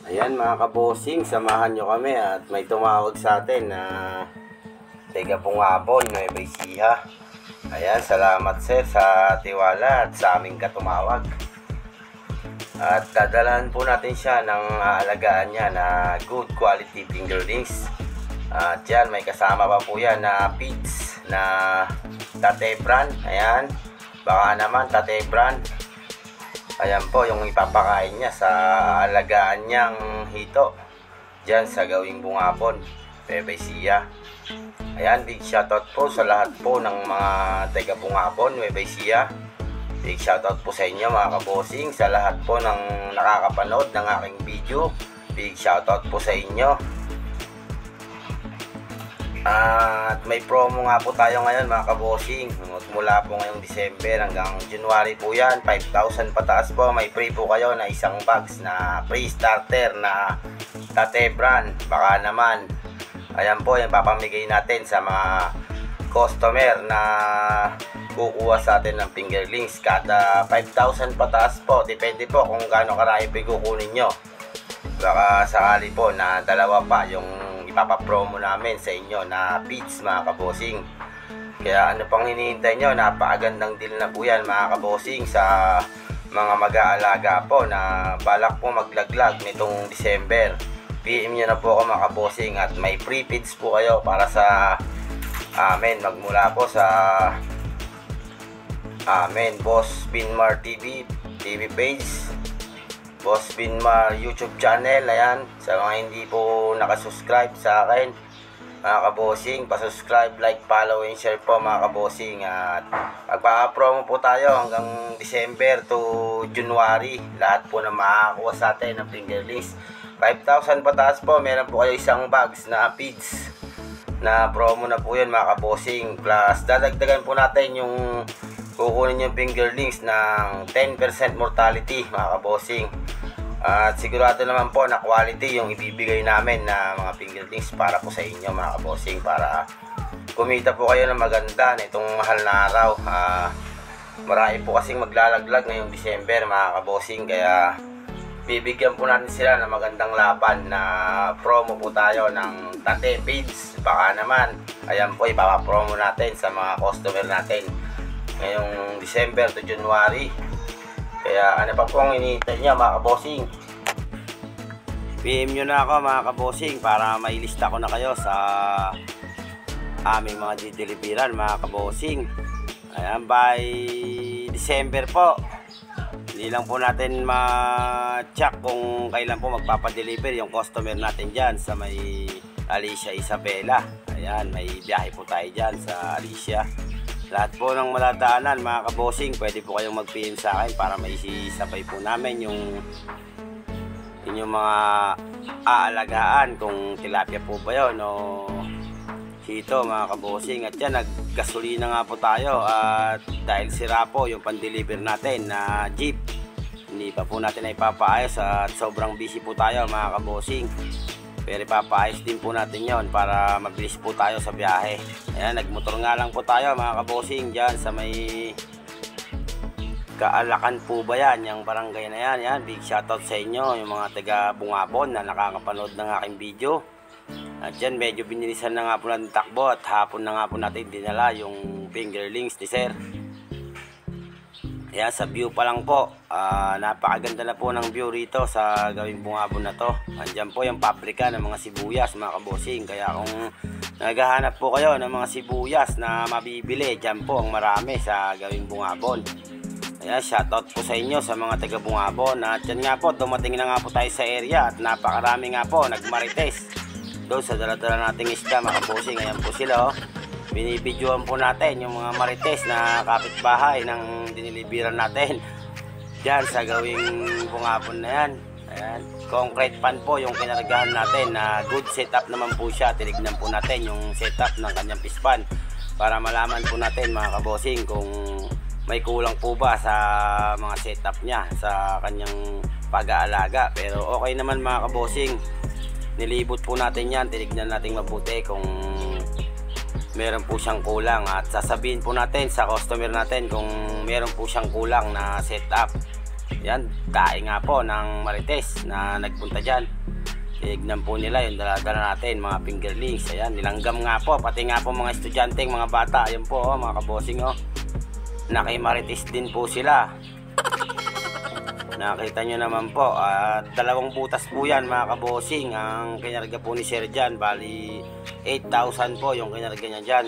Ayan mga kabosing, samahan nyo kami at may tumawag sa atin na taga Bungabon, Nueva Ecija. Ayan, salamat sir sa tiwala at sa aming katumawag. At dadalhan po natin siya ng aalagaan niya na good quality fingerlings. At yan, may kasama pa po yan na feeds na Tate brand. Ayan, baka naman Tate brand. Ayan po yung ipapakain niya sa alagaan niyang hito dyan sa Gawing Bungabon, Nueva Ecija. Ayan, big shoutout po sa lahat po ng mga taga Bungabon, Nueva Ecija. Big shoutout po sa inyo mga kabosing, sa lahat po ng nakakapanood ng aking video. Big shoutout po sa inyo. At may promo nga po tayo ngayon mga kabosing. Mula po ngayong December hanggang January po yan, 5,000 pataas po. May free po kayo na isang box na free starter na Tate brand. Baka naman, ayan po yung papamigay natin sa mga customer na kukuha sa atin ng fingerlings. Kada 5,000 pataas po, depende po kung gaano karami po kukunin nyo. Baka sakali po na dalawa pa yung ipapapromo namin sa inyo na feeds mga kabosing. Kaya ano pang hinihintay nyo, napakagandang deal na po yan mga kabosing sa mga mag-aalaga po na balak po maglaglag nitong December. PM nyo na po ako mga kabosing at may free feeds po kayo para sa amin magmula po sa amin Boss Binmar TV page, Boss Binmar YouTube channel. Ayan, sa mga hindi po nakasubscribe sa akin mga kabosing, pasubscribe, like, follow, and share po mga kabosing. At magpa-promo po tayo hanggang December to January. Lahat po na makakuha sa atin ng fingerlings 5,000 pataas po, meron po kayo isang bags na feeds na promo na po yun mga kabosing. Plus dadagdagan po natin yung kukunin yung fingerlings ng 10% mortality mga kabosing. At sigurado naman po na quality yung ibibigay namin na mga fingerlings para po sa inyo mga kabosing, para kumita po kayo ng maganda nitong mahal na araw. Marami po kasing maglalaglag ngayong December mga kabosing, kaya bibigyan po natin sila ng magandang laban na promo po tayo ng Tate feeds. Baka naman, ayan po ipapapromo natin sa mga customer natin ngayong December to January. Kaya ano pa po ang hinihintay niya mga kabosing? PM nyo na ako mga kabosing para mailista ko na kayo sa aming mga dideliveran mga kabosing. Ayan, by December po, hindi lang po natin ma-check kung kailan po magpapadeliver yung customer natin dyan sa may Alicia Isabela. Ayan, may biyahe po tayo dyan sa Alicia. Lahat po ng maladaanan mga kabosing, pwede po kayong mag-PM sa akin para maisisabay po namin yung inyong mga aalagaan, kung tilapia po ba yun o hito mga kabosing. At yan, naggasolina nga po tayo at dahil sira po yung pan-deliver natin na jeep, hindi pa po natin ay papaayos at sobrang busy po tayo mga kabosing. Pero ipapaayos din po natin yon para mabilis po tayo sa biyahe. Ayan, nagmotor nga lang po tayo mga kabosing dyan sa may Kaalakan po ba yan, yung barangay na yan. Yan, big shoutout sa inyo yung mga taga Bungabon na nakakapanood ng aking video. At yan, medyo binilisan na nga po natin takbo at hapon na nga po natin dinala yung fingerlings ni sir. Ayan, sa view pa lang po, napakaganda na po ng view rito sa Gawing Bungabon na to. Andyan po yung pabrika ng mga sibuyas mga kabosing. Kaya kung naghahanap po kayo ng mga sibuyas na mabibili, dyan po ang marami sa Gawing Bungabon. Ayan, shoutout po sa inyo sa mga taga Bungabon. At yan nga po, dumating na nga po tayo sa area at napakarami nga po nagmarites doon sa dala-dala nating isda mga kabosing. Ayan po sila, oh. Binibidyoan po natin yung mga marites na kapitbahay ng dinilibiran natin dyan sa Gawing Bungabon na yan. Ayan, concrete pan po yung kinargahan natin na good setup naman po siya. Tinignan po natin yung setup ng kanyang pispan para malaman po natin mga kabosing kung may kulang po ba sa mga setup niya sa kanyang pag-aalaga. Pero okay naman mga kabosing, nilibot po natin yan, tinignan natin mabuti kung meron po siyang kulang at sasabihin po natin sa customer natin kung meron po siyang kulang na setup. Yan, tae nga po ng Marites na nagpunta dyan. Tignan po nila yung dala-dala natin, mga fingerlings. Ayan, nilanggam nga po, pati nga po mga estudyante, mga bata. Ayan po, mga kabosing, Nakimarites din po sila. Nakita nyo naman po, at 2 butas po yan, mga kabosing, ang kinarga po ni Sir dyan. Bali 8,000 po yung kinarga niya dyan.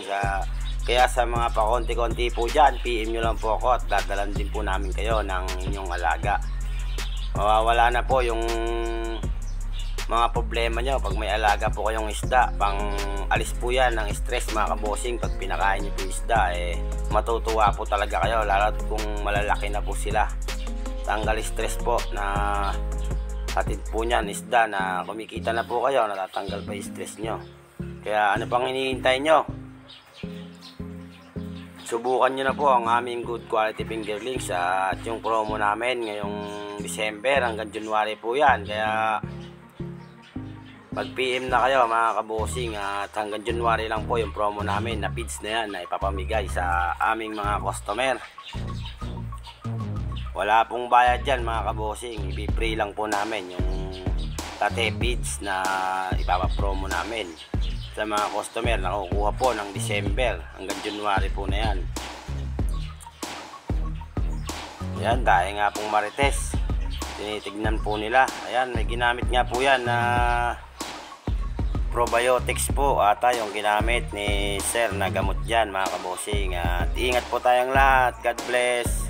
Kaya sa mga pakonti-konti po dyan, PM nyo lang po ako at dadalan din po namin kayo ng inyong alaga. Mawawala na po yung mga problema nyo pag may alaga po kayong isda. Pang alis po yan ng stress, mga kabosing. Pag pinakain nyo po yung isda, matutuwa po talaga kayo, lalo kung malalaki na po sila. Tanggal stress po na hatid po niyan, isda na kumikita na po kayo, natatanggal pa yung stress nyo. Kaya ano pang hinihintay nyo? Subukan nyo na po ang aming good quality fingerlings at yung promo namin ngayong December hanggang January po yan. Kaya pag PM na kayo, mga kabosing, at hanggang January lang po yung promo namin na feeds na yan na ipapamigay sa aming mga customer. Wala pong bayad dyan, mga kabosing. Ipi-free lang po namin yung tate feeds na ipapapromo namin sa mga customer na kukuha po ng December hanggang January po na yan. Ayan, dahil nga pong Marites, tinitignan po nila. Ayan, may ginamit nga po yan na probiotics po ata yung ginamit ni Sir na gamot dyan, mga kabosing. At ingat po tayong lahat. God bless.